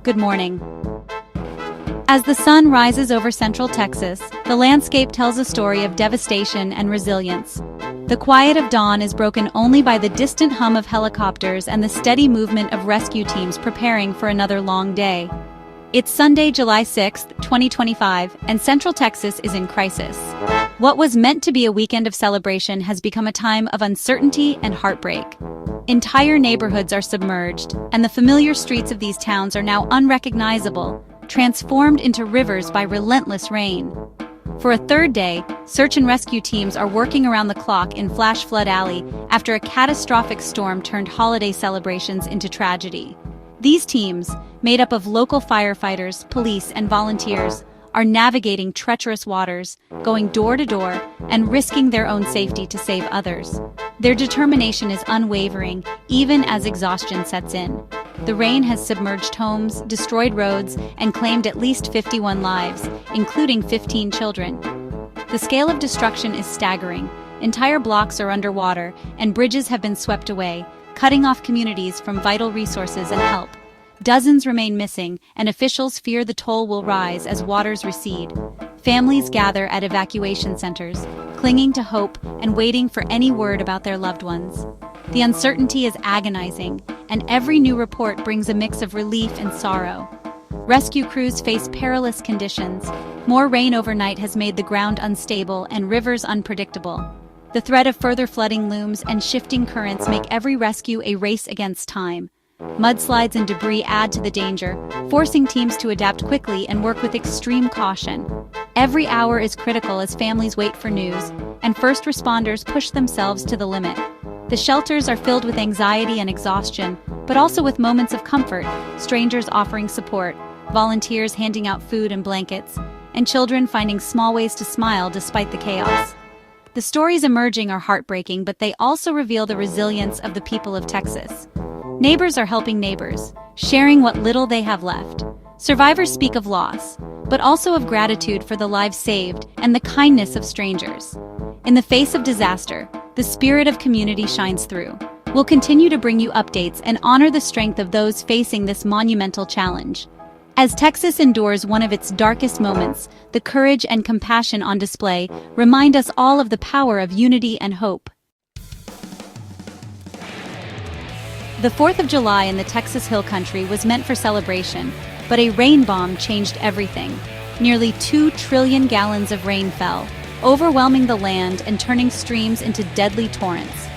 Good morning. As the sun rises over central Texas, the landscape tells a story of devastation and resilience. The quiet of dawn is broken only by the distant hum of helicopters and the steady movement of rescue teams preparing for another long day. It's Sunday, July 6, 2025, and Central Texas is in crisis. What was meant to be a weekend of celebration has become a time of uncertainty and heartbreak. Entire neighborhoods are submerged, and the familiar streets of these towns are now unrecognizable, transformed into rivers by relentless rain. For a third day, search and rescue teams are working around the clock in Flash Flood Alley after a catastrophic storm turned holiday celebrations into tragedy. These teams, made up of local firefighters, police, and volunteers, are navigating treacherous waters, going door to door, and risking their own safety to save others. Their determination is unwavering, even as exhaustion sets in. The rain has submerged homes, destroyed roads, and claimed at least 51 lives, including 15 children. The scale of destruction is staggering. Entire blocks are underwater, and bridges have been swept away, cutting off communities from vital resources and help. Dozens remain missing, and officials fear the toll will rise as waters recede. Families gather at evacuation centers, clinging to hope and waiting for any word about their loved ones. The uncertainty is agonizing, and every new report brings a mix of relief and sorrow. Rescue crews face perilous conditions. More rain overnight has made the ground unstable and rivers unpredictable. The threat of further flooding looms, and shifting currents make every rescue a race against time. Mudslides and debris add to the danger, forcing teams to adapt quickly and work with extreme caution. Every hour is critical as families wait for news, and first responders push themselves to the limit. The shelters are filled with anxiety and exhaustion, but also with moments of comfort, strangers offering support, volunteers handing out food and blankets, and children finding small ways to smile despite the chaos. The stories emerging are heartbreaking, but they also reveal the resilience of the people of Texas. Neighbors are helping neighbors, sharing what little they have left. Survivors speak of loss, but also of gratitude for the lives saved and the kindness of strangers. In the face of disaster, the spirit of community shines through. We'll continue to bring you updates and honor the strength of those facing this monumental challenge. As Texas endures one of its darkest moments, the courage and compassion on display remind us all of the power of unity and hope. The 4th of July in the Texas Hill Country was meant for celebration, but a rain bomb changed everything. Nearly 2 trillion gallons of rain fell, overwhelming the land and turning streams into deadly torrents.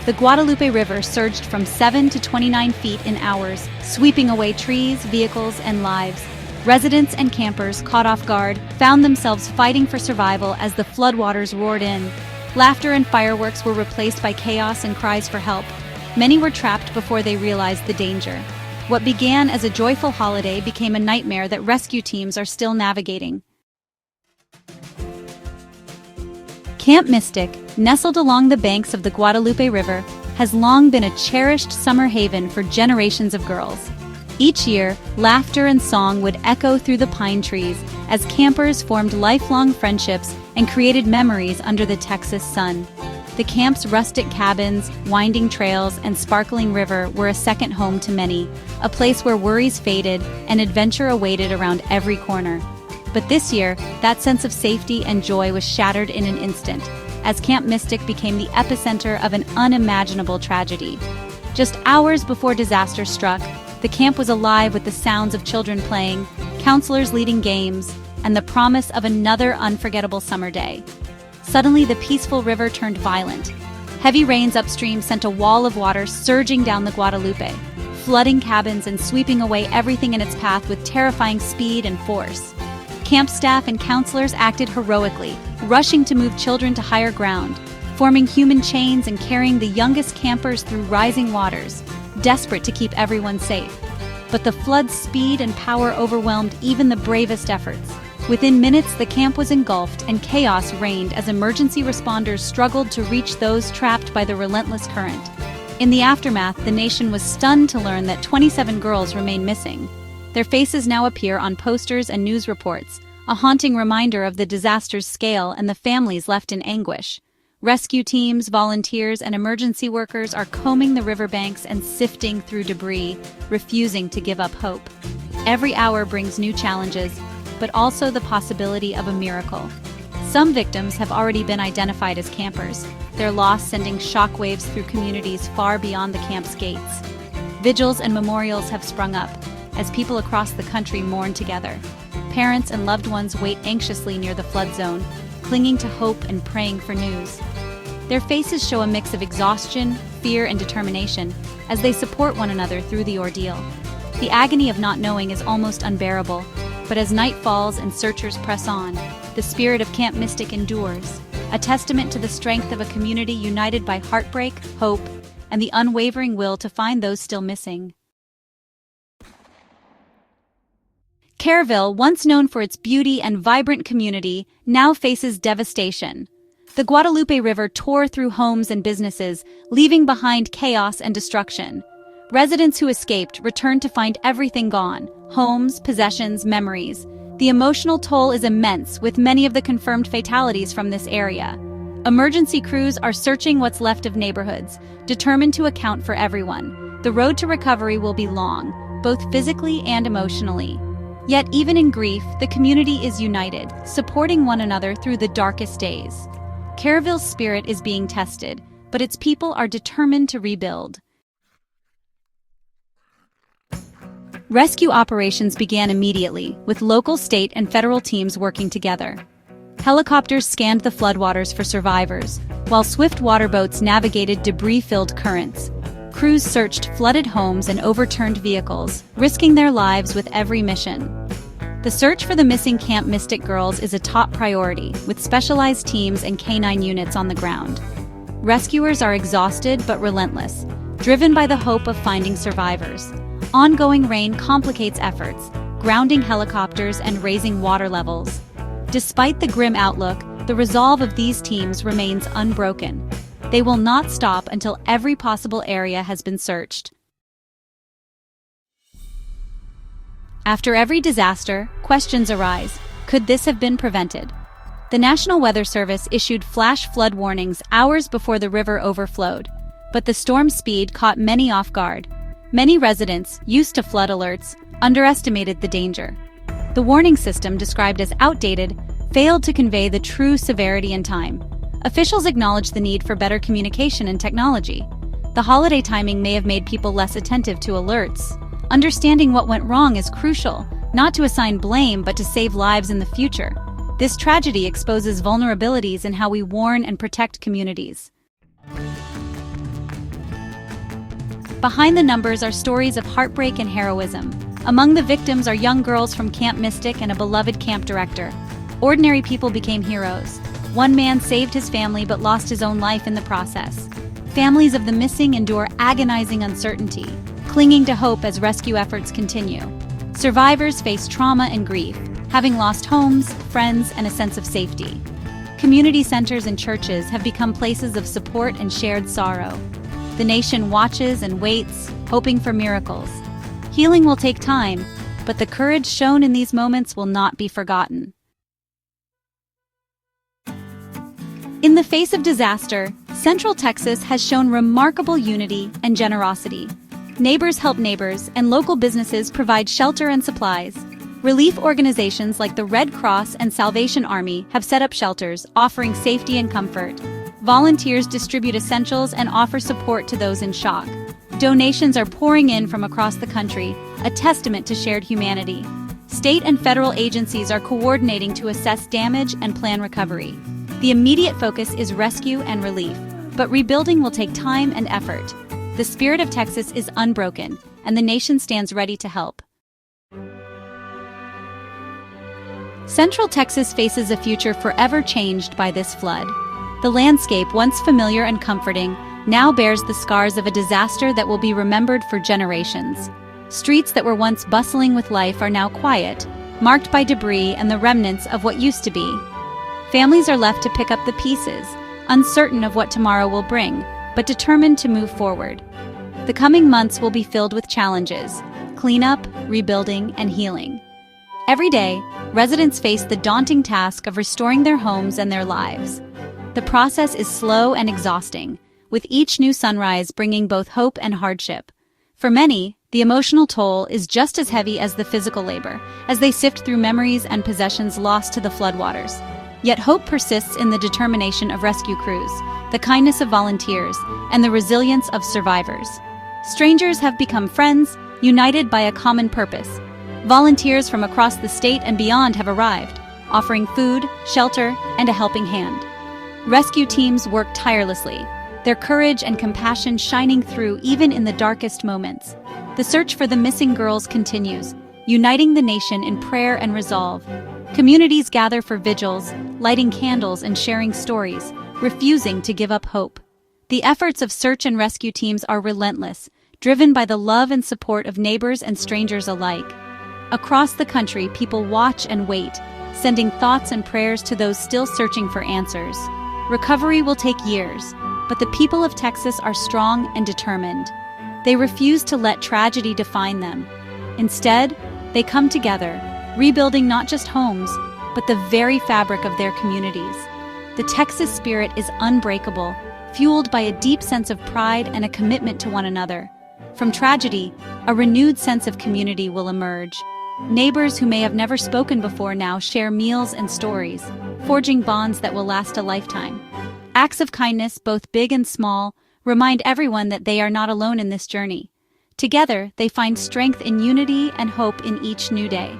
The Guadalupe River surged from 7 to 29 feet in hours, sweeping away trees, vehicles, and lives. Residents and campers, caught off guard, found themselves fighting for survival as the floodwaters roared in. Laughter and fireworks were replaced by chaos and cries for help. Many were trapped before they realized the danger. What began as a joyful holiday became a nightmare that rescue teams are still navigating. Camp Mystic, nestled along the banks of the Guadalupe River, has long been a cherished summer haven for generations of girls. Each year, laughter and song would echo through the pine trees as campers formed lifelong friendships and created memories under the Texas sun. The camp's rustic cabins, winding trails, and sparkling river were a second home to many, a place where worries faded and adventure awaited around every corner. But this year, that sense of safety and joy was shattered in an instant, as Camp Mystic became the epicenter of an unimaginable tragedy. Just hours before disaster struck, the camp was alive with the sounds of children playing, counselors leading games, and the promise of another unforgettable summer day. Suddenly, the peaceful river turned violent. Heavy rains upstream sent a wall of water surging down the Guadalupe, flooding cabins and sweeping away everything in its path with terrifying speed and force. Camp staff and counselors acted heroically, rushing to move children to higher ground, forming human chains and carrying the youngest campers through rising waters, desperate to keep everyone safe. But the flood's speed and power overwhelmed even the bravest efforts. Within minutes, the camp was engulfed and chaos reigned as emergency responders struggled to reach those trapped by the relentless current. In the aftermath, the nation was stunned to learn that 27 girls remain missing. Their faces now appear on posters and news reports, a haunting reminder of the disaster's scale and the families left in anguish. Rescue teams, volunteers, and emergency workers are combing the riverbanks and sifting through debris, refusing to give up hope. Every hour brings new challenges, but also the possibility of a miracle. Some victims have already been identified as campers, their loss sending shockwaves through communities far beyond the camp's gates. Vigils and memorials have sprung up, as people across the country mourn together. Parents and loved ones wait anxiously near the flood zone, clinging to hope and praying for news. Their faces show a mix of exhaustion, fear, and determination as they support one another through the ordeal. The agony of not knowing is almost unbearable, but as night falls and searchers press on, the spirit of Camp Mystic endures, a testament to the strength of a community united by heartbreak, hope, and the unwavering will to find those still missing. Kerrville, once known for its beauty and vibrant community, now faces devastation. The Guadalupe River tore through homes and businesses, leaving behind chaos and destruction. Residents who escaped returned to find everything gone: homes, possessions, memories. The emotional toll is immense, with many of the confirmed fatalities from this area. Emergency crews are searching what's left of neighborhoods, determined to account for everyone. The road to recovery will be long, both physically and emotionally. Yet even in grief, the community is united, supporting one another through the darkest days. Kerrville's spirit is being tested, but its people are determined to rebuild. Rescue operations began immediately, with local, state, and federal teams working together. Helicopters scanned the floodwaters for survivors, while swift water boats navigated debris-filled currents. Crews searched flooded homes and overturned vehicles, risking their lives with every mission. The search for the missing Camp Mystic girls is a top priority, with specialized teams and canine units on the ground. Rescuers are exhausted but relentless, driven by the hope of finding survivors. Ongoing rain complicates efforts, grounding helicopters and raising water levels. Despite the grim outlook, the resolve of these teams remains unbroken. They will not stop until every possible area has been searched. After every disaster, questions arise. Could this have been prevented? The National Weather Service issued flash flood warnings hours before the river overflowed, but the storm's speed caught many off guard. Many residents, used to flood alerts, underestimated the danger. The warning system, described as outdated, failed to convey the true severity in time. Officials acknowledged the need for better communication and technology. The holiday timing may have made people less attentive to alerts. Understanding what went wrong is crucial, not to assign blame but to save lives in the future. This tragedy exposes vulnerabilities in how we warn and protect communities. Behind the numbers are stories of heartbreak and heroism. Among the victims are young girls from Camp Mystic and a beloved camp director. Ordinary people became heroes. One man saved his family but lost his own life in the process. Families of the missing endure agonizing uncertainty, clinging to hope as rescue efforts continue. Survivors face trauma and grief, having lost homes, friends, and a sense of safety. Community centers and churches have become places of support and shared sorrow. The nation watches and waits, hoping for miracles. Healing will take time, but the courage shown in these moments will not be forgotten. In the face of disaster, Central Texas has shown remarkable unity and generosity. Neighbors help neighbors, and local businesses provide shelter and supplies. Relief organizations like the Red Cross and Salvation Army have set up shelters, offering safety and comfort. Volunteers distribute essentials and offer support to those in shock. Donations are pouring in from across the country, a testament to shared humanity. State and federal agencies are coordinating to assess damage and plan recovery. The immediate focus is rescue and relief, but rebuilding will take time and effort. The spirit of Texas is unbroken, and the nation stands ready to help. Central Texas faces a future forever changed by this flood. The landscape, once familiar and comforting, now bears the scars of a disaster that will be remembered for generations. Streets that were once bustling with life are now quiet, marked by debris and the remnants of what used to be. Families are left to pick up the pieces, uncertain of what tomorrow will bring, but determined to move forward. The coming months will be filled with challenges: cleanup, rebuilding, and healing. Every day, residents face the daunting task of restoring their homes and their lives. The process is slow and exhausting, with each new sunrise bringing both hope and hardship. For many, The emotional toll is just as heavy as the physical labor, as they sift through memories and possessions lost to the floodwaters. Yet hope persists in the determination of rescue crews, the kindness of volunteers, and the resilience of survivors. Strangers have become friends, united by a common purpose. Volunteers from across the state and beyond have arrived, offering food, shelter, and a helping hand. Rescue teams work tirelessly, their courage and compassion shining through even in the darkest moments. The search for the missing girls continues, uniting the nation in prayer and resolve. Communities gather for vigils, lighting candles and sharing stories, refusing to give up hope. The efforts of search and rescue teams are relentless, driven by the love and support of neighbors and strangers alike. Across the country, people watch and wait, sending thoughts and prayers to those still searching for answers. Recovery will take years, but the people of Texas are strong and determined. They refuse to let tragedy define them. Instead, they come together, rebuilding not just homes, but the very fabric of their communities. The Texas spirit is unbreakable, fueled by a deep sense of pride and a commitment to one another. From tragedy, a renewed sense of community will emerge. Neighbors who may have never spoken before now share meals and stories, forging bonds that will last a lifetime. Acts of kindness, both big and small, remind everyone that they are not alone in this journey. Together, they find strength in unity and hope in each new day.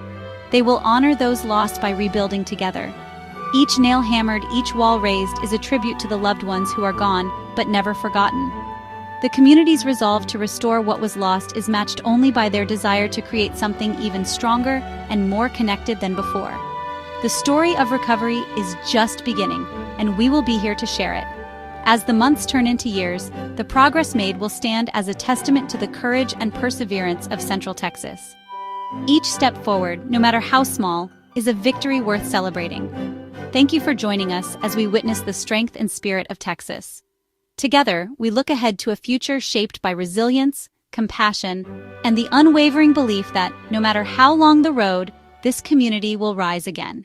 They will honor those lost by rebuilding together. Each nail hammered, each wall raised is a tribute to the loved ones who are gone, but never forgotten. The community's resolve to restore what was lost is matched only by their desire to create something even stronger and more connected than before. The story of recovery is just beginning, and we will be here to share it. As the months turn into years, the progress made will stand as a testament to the courage and perseverance of Central Texas. Each step forward, no matter how small, is a victory worth celebrating. Thank you for joining us as we witness the strength and spirit of Texas. Together, we look ahead to a future shaped by resilience, compassion, and the unwavering belief that, no matter how long the road, this community will rise again.